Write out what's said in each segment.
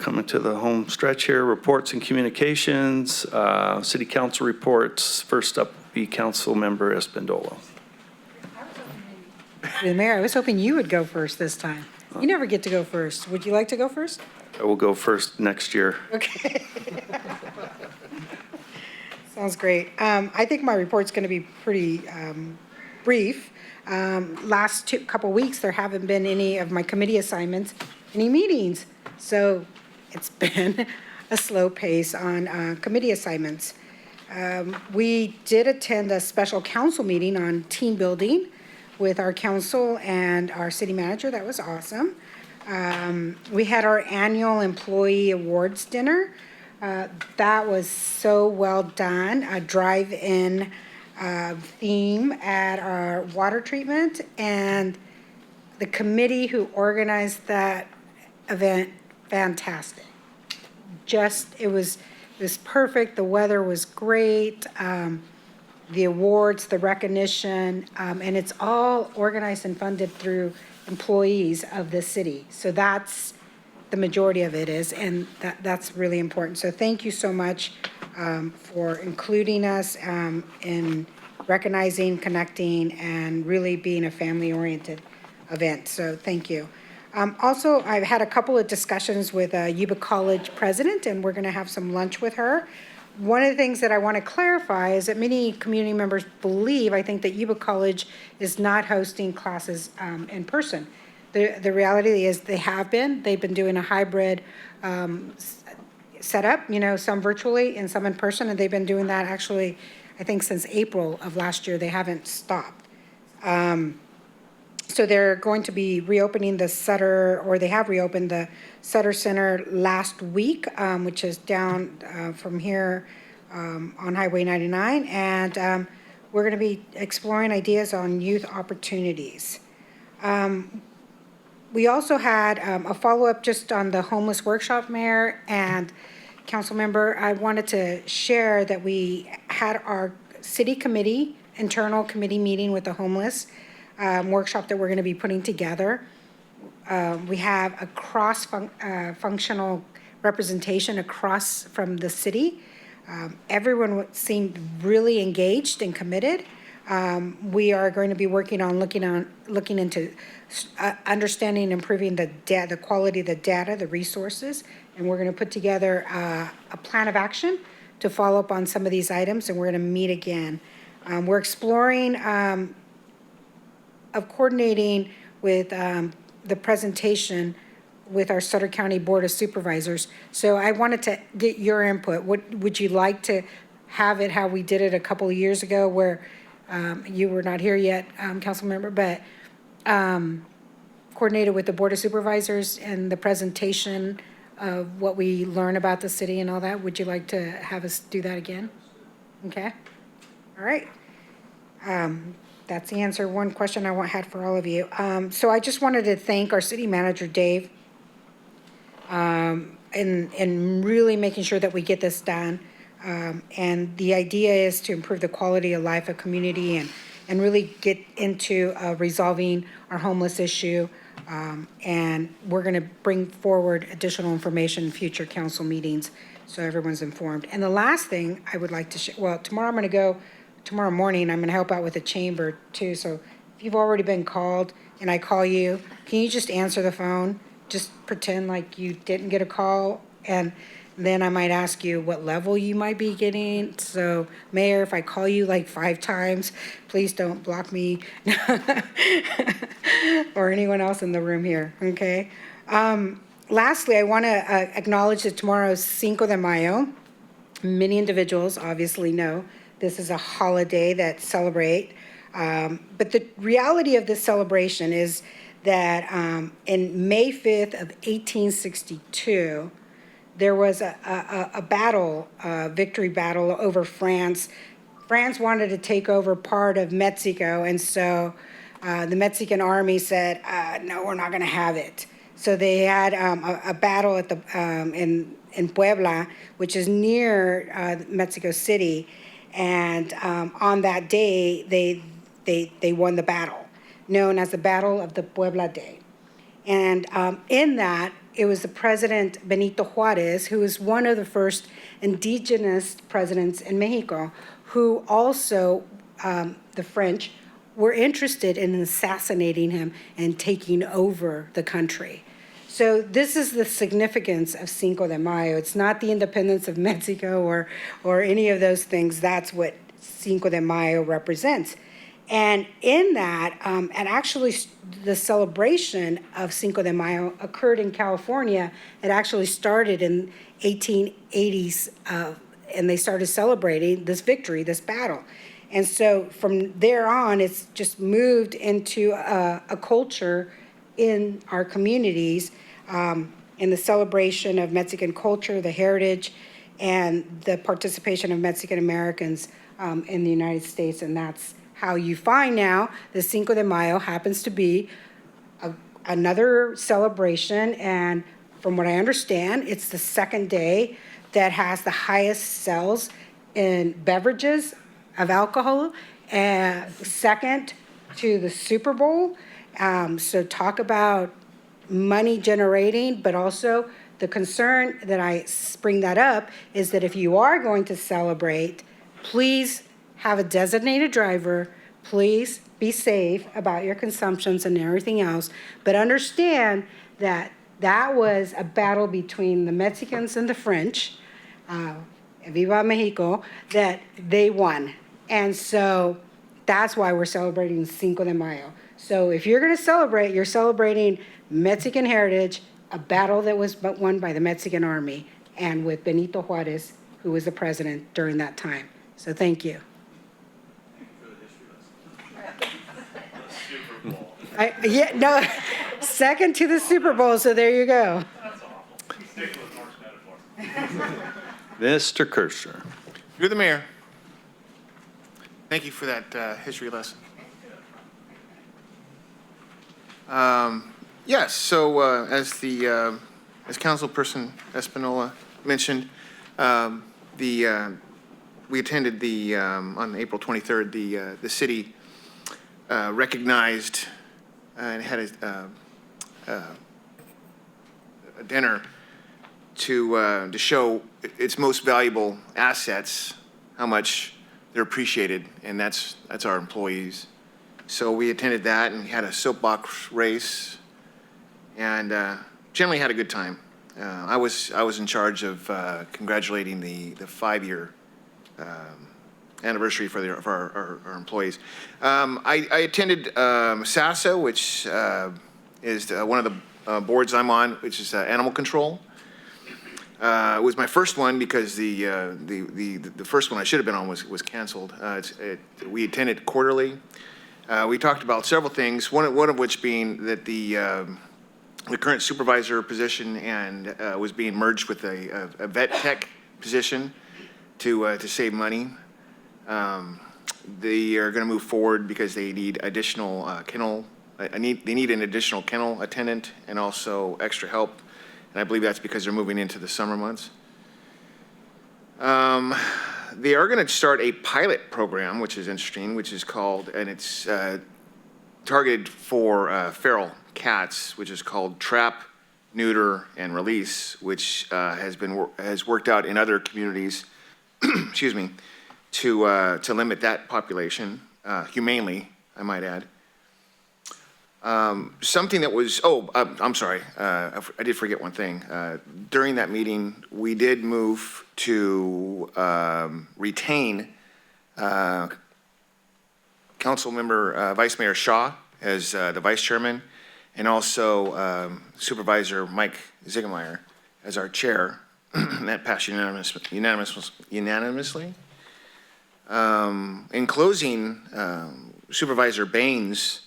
coming to the home stretch here. Reports and communications, city council reports. First up will be Council Member Espindola. Mayor, I was hoping you would go first this time. You never get to go first. Would you like to go first? I will go first next year. Okay. Sounds great. I think my report's going to be pretty brief. Last couple weeks, there haven't been any of my committee assignments, any meetings. So it's been a slow pace on committee assignments. We did attend a special council meeting on team building with our council and our city manager. That was awesome. We had our annual employee awards dinner. That was so well done. A drive-in theme at our water treatment, and the committee who organized that event, fantastic. It was perfect. The weather was great. The awards, the recognition, and it's all organized and funded through employees of the city. So that's the majority of it is, and that's really important. So thank you so much for including us in recognizing, connecting, and really being a family-oriented event. So thank you. Also, I've had a couple of discussions with Yuba College president, and we're going to have some lunch with her. One of the things that I want to clarify is that many community members believe, I think, that Yuba College is not hosting classes in person. The reality is they have been. They've been doing a hybrid setup, some virtually and some in person, and they've been doing that actually, I think, since April of last year. They haven't stopped. So they're going to be reopening the Sutter, or they have reopened the Sutter Center last week, which is down from here on Highway 99. And we're going to be exploring ideas on youth opportunities. We also had a follow-up just on the homeless workshop, Mayor and Council Member. I wanted to share that we had our city committee, internal committee meeting with the homeless workshop that we're going to be putting together. We have a cross-functional representation across from the city. Everyone seemed really engaged and committed. We are going to be working on looking into understanding and improving the quality of the data, the resources, and we're going to put together a plan of action to follow up on some of these items, and we're going to meet again. We're exploring of coordinating with the presentation with our Sutter County Board of Supervisors. So I wanted to get your input. Would you like to have it how we did it a couple of years ago, where you were not here yet, Council Member, but coordinated with the Board of Supervisors and the presentation of what we learn about the city and all that? Would you like to have us do that again? Okay. All right. That's the answer. One question I had for all of you. So I just wanted to thank our city manager, Dave, in really making sure that we get this done. And the idea is to improve the quality of life of community and really get into resolving our homeless issue. And we're going to bring forward additional information in future council meetings so everyone's informed. And the last thing I would like to share, well, tomorrow morning, I'm going to help out with the chamber too. So if you've already been called and I call you, can you just answer the phone? Just pretend like you didn't get a call, and then I might ask you what level you might be getting. So Mayor, if I call you like 5 times, please don't block me or anyone else in the room here, okay? Lastly, I want to acknowledge that tomorrow is Cinco de Mayo. Many individuals obviously know this is a holiday that celebrate, but the reality of this celebration is that in May 5th of 1862, there was a battle, a victory battle over France. France wanted to take over part of Mexico, and so the Mexican army said, no, we're not going to have it. So they had a battle at in Puebla, which is near Mexico City, and on that day, they won the battle, known as the Battle of the Puebla Day. And in that, it was the President Benito Juarez, who was one of the first indigenous presidents in Mexico, who also, the French, were interested in assassinating him and taking over the country. So this is the significance of Cinco de Mayo. It's not the independence of Mexico or any of those things. That's what Cinco de Mayo represents. And in that, and actually the celebration of Cinco de Mayo occurred in California. It actually started in 1880s, and they started celebrating this victory, this battle. And so from there on, it's just moved into a culture in our communities, in the celebration of Mexican culture, the heritage, and the participation of Mexican Americans in the United States. And that's how you find now the Cinco de Mayo happens to be another celebration. And from what I understand, it's the second day that has the highest sales in beverages of alcohol, second to the Super Bowl. So talk about money generating, but also the concern that I bring that up is that if you are going to celebrate, please have a designated driver. Please be safe about your consumptions and everything else. But understand that that was a battle between the Mexicans and the French, Viva Mexico, that they won. And so that's why we're celebrating Cinco de Mayo. So if you're going to celebrate, you're celebrating Mexican heritage, a battle that was won by the Mexican army and with Benito Juarez, who was the president during that time. So thank you. Second to the Super Bowl, so there you go. Mr. Kirschner. You're the mayor. Thank you for that history lesson. Yes, so as Councilperson Espinola mentioned, we attended on April 23rd, the city recognized and had a dinner to show its most valuable assets, how much they're appreciated, and that's our employees. So we attended that and had a soapbox race, and generally had a good time. I was in charge of congratulating the 5-year anniversary for our employees. I attended SASA, which is one of the boards I'm on, which is animal control. It was my first one because the first one I should have been on was canceled. We attended quarterly. We talked about several things. One of which being that the current supervisor position and was being merged with a vet tech position to save money. They are going to move forward because they need additional kennel. They need an additional kennel attendant and also extra help. And I believe that's because they're moving into the summer months. They are going to start a pilot program, which is interesting, which is called, and it's targeted for feral cats, which is called Trap, Neuter, and Release, which has worked out in other communities, excuse me, to limit that population humanely, I might add. Something that was, I'm sorry, I did forget one thing. During that meeting, we did move to retain Council Member Vice Mayor Shaw as the Vice Chairman, and also Supervisor Mike Ziegemeyer as our Chair. That passed unanimously. In closing, Supervisor Baines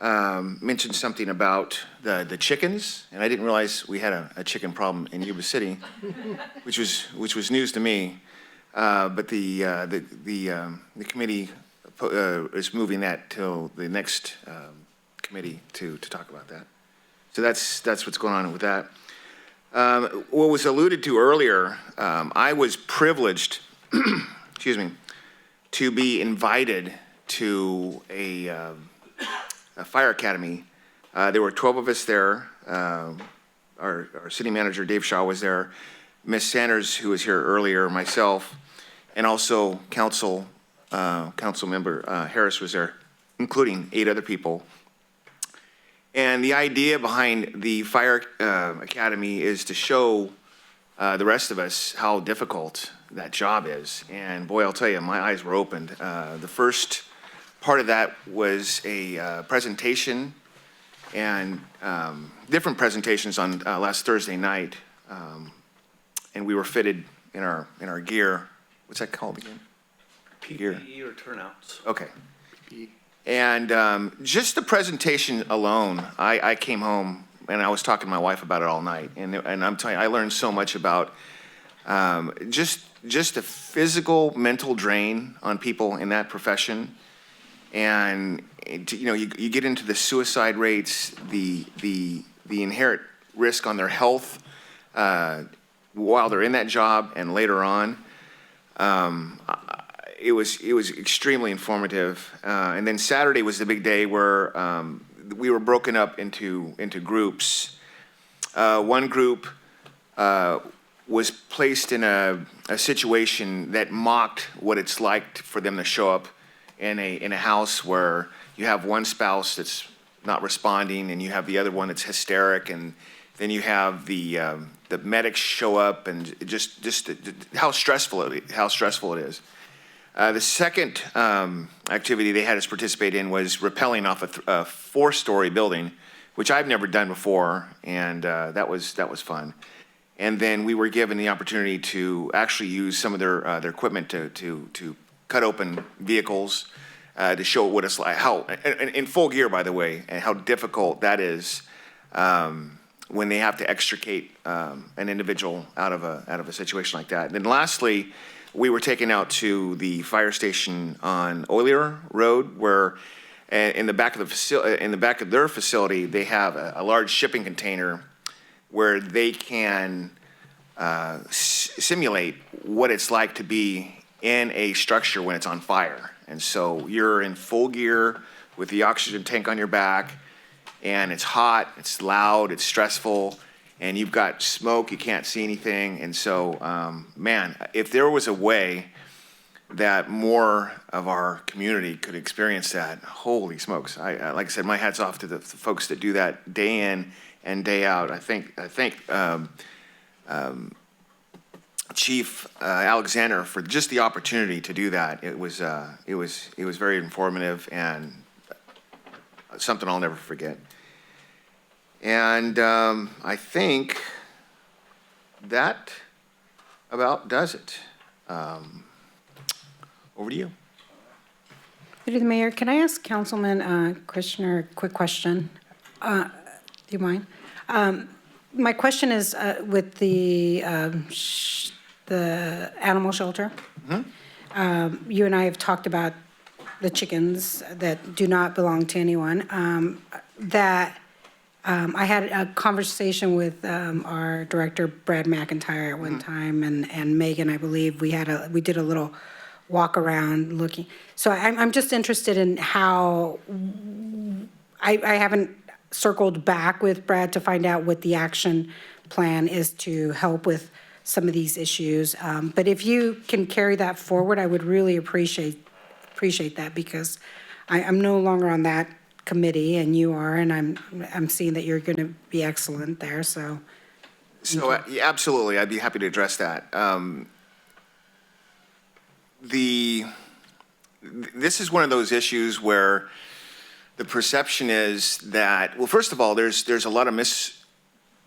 mentioned something about the chickens, and I didn't realize we had a chicken problem in Yuba City, which was news to me. But the committee is moving that till the next committee to talk about that. So that's what's going on with that. What was alluded to earlier, I was privileged, excuse me, to be invited to a fire academy. There were 12 of us there. our city manager, Dave Shaw, was there, Ms. Sanders, who was here earlier, myself, and also council member Harris was there, including 8 other people. And the idea behind the Fire Academy is to show the rest of us how difficult that job is. And boy, I'll tell you, my eyes were opened. The first part of that was a presentation and different presentations on last Thursday night. And we were fitted in our gear. What's that called again? Gear. PPE or turnouts. Okay. And just the presentation alone, I came home and I was talking to my wife about it all night. And I'm telling you, I learned so much about just the physical, mental drain on people in that profession. And, you know, you get into the suicide rates, the inherent risk on their health while they're in that job and later on. It was extremely informative. And then Saturday was the big day where we were broken up into groups. One group was placed in a situation that mocked what it's like for them to show up in a house where you have one spouse that's not responding and you have the other one that's hysteric, and then you have the medics show up, and just how stressful it is. The second activity they had us participate in was rappelling off a 4-story building, which I've never done before, and that was fun. And then we were given the opportunity to actually use some of their equipment to cut open vehicles to show what it's like, how in full gear, by the way, and how difficult that is when they have to extricate an individual out of a situation like that. And then lastly, we were taken out to the fire station on Oilier Road, where in the back of their facility, they have a large shipping container where they can simulate what it's like to be in a structure when it's on fire. And so you're in full gear with the oxygen tank on your back, and it's hot, it's loud, it's stressful, and you've got smoke, you can't see anything. And so, man, if there was a way that more of our community could experience that, holy smokes. Like I said, my hat's off to the folks that do that day in and day out. I think Chief Alexander for just the opportunity to do that. It was very informative and something I'll never forget. And I think that about does it. Over to you. Through the mayor, can I ask Councilman Christian a quick question? Do you mind? My question is with the animal shelter. Mm-hmm. You and I have talked about the chickens that do not belong to anyone. I had a conversation with our director, Brad McIntyre, at one time, and Megan, I believe. We did a little walk around looking. So I'm just interested in how, I haven't circled back with Brad to find out what the action plan is to help with some of these issues. But if you can carry that forward, I would really appreciate that, because I'm no longer on that committee, and you are, and I'm seeing that you're going to be excellent there. So yeah, absolutely, I'd be happy to address that. This is one of those issues where the perception is that, well, first of all, there's a lot of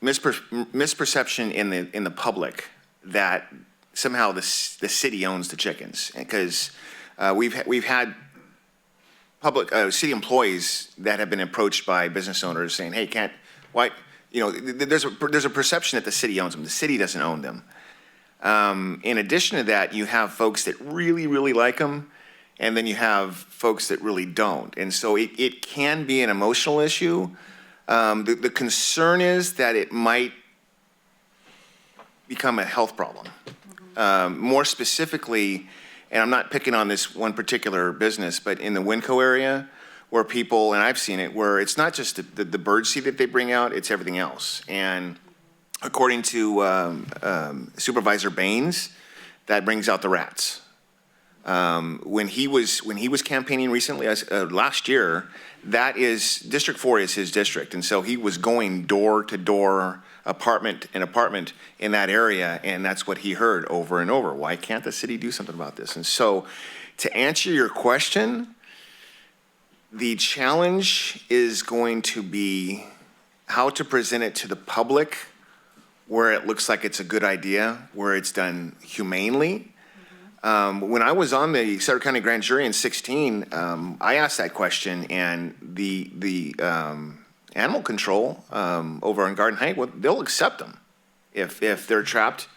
misperception in the public that somehow the city owns the chickens, because we've had public city employees that have been approached by business owners saying, "Hey, there's a perception that the city owns them. The city doesn't own them." In addition to that, you have folks that really, really like them, and then you have folks that really don't. And so it can be an emotional issue. The concern is that it might become a health problem. More specifically, and I'm not picking on this one particular business, but in the Winco area, where people, and I've seen it, where it's not just the bird seed that they bring out, it's everything else. And according to Supervisor Baines, that brings out the rats. When he was campaigning recently, last year, that is, District 4 is his district, and so he was going door to door, apartment in that area, and that's what he heard over and over. Why can't the city do something about this? And so, to answer your question, the challenge is going to be how to present it to the public where it looks like it's a good idea, where it's done humanely. When I was on the Sutter County Grand Jury in 2016, I asked that question, and the animal control over on Garden Height, well, they'll accept them if they're trapped,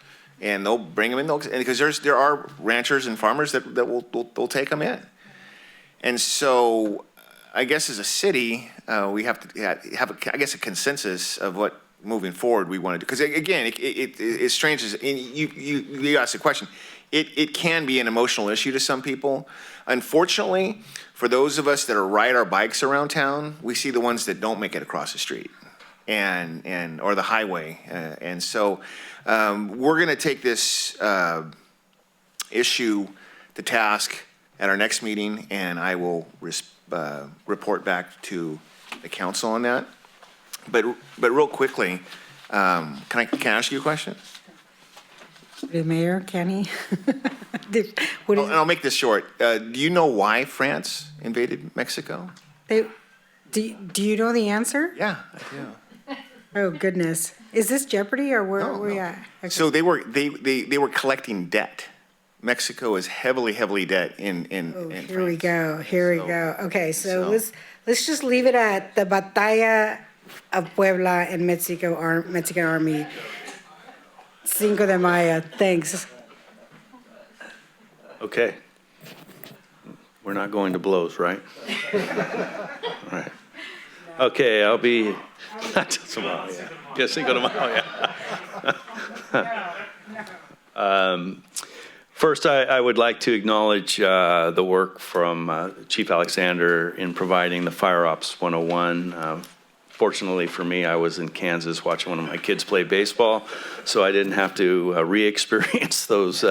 and they'll bring them in. Because there are ranchers and farmers that will take them in. And so, I guess as a city, we have to have a consensus of what moving forward we want to do. Because again, it's strange. You asked the question. It can be an emotional issue to some people. Unfortunately, for those of us that ride our bikes around town, we see the ones that don't make it across the street or the highway. And so we're going to take this issue to task at our next meeting, and I will report back to the council on that. But real quickly, can I ask you a question? The mayor, can he? And I'll make this short. Do you know why France invaded Mexico? Do you know the answer? Yeah, I do. Oh, goodness. Is this Jeopardy or where are we No. at? Okay. So they were collecting debt. Mexico is heavily debt in Here France. we go. Here we go. Okay, so so- let's just leave it at the Batalla of Puebla and Mexican Army. Cinco de Mayo. Thanks. Okay. We're not going to blows, right? All right. Okay, I'll be, not tomorrow, yeah. Yeah, Cinco de Mayo, yeah. First, I would like to acknowledge the work from Chief Alexander in providing the Fire Ops 101. Fortunately for me, I was in Kansas watching one of my kids play baseball, so I didn't have to re-experience those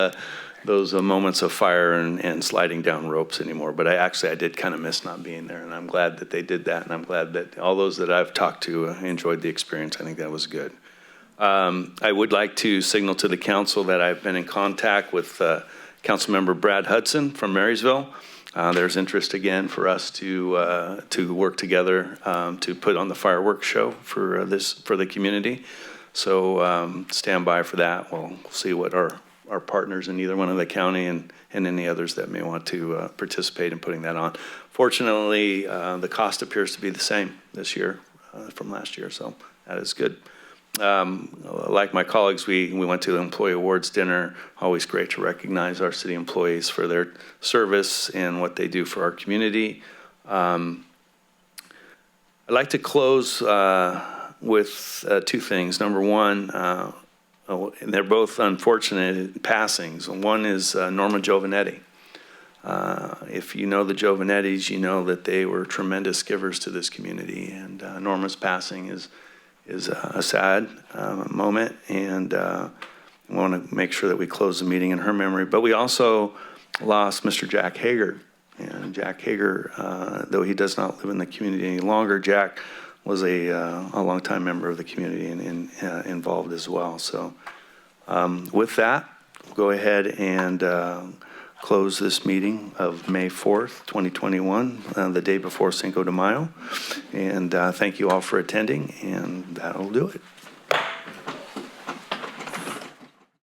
moments of fire and sliding down ropes anymore. But I did kind of miss not being there, and I'm glad that they did that, and I'm glad that all those that I've talked to enjoyed the experience. I think that was good. I would like to signal to the council that I've been in contact with Councilmember Brad Hudson from Marysville. There's interest again for us to work together to put on the fireworks show for the community. So stand by for that. We'll see what our partners in either one of the county and any others that may want to participate in putting that on. Fortunately, the cost appears to be the same this year from last year, so that is good. Like my colleagues, we went to the Employee Awards dinner. Always great to recognize our city employees for their service and what they do for our community. I'd like to close with two things. Number one, and they're both unfortunate passings. One is Norma Giovanetti. If you know the Giovanettis, you know that they were tremendous givers to this community, and Norma's passing is a sad moment, and we want to make sure that we close the meeting in her memory. But we also lost Mr. Jack Hager. And Jack Hager, though he does not live in the community any longer, Jack was a longtime member of the community and involved as well. So with that, we'll go ahead and close this meeting of May 4th, 2021, the day before Cinco de Mayo. And thank you all for attending, and that'll do it.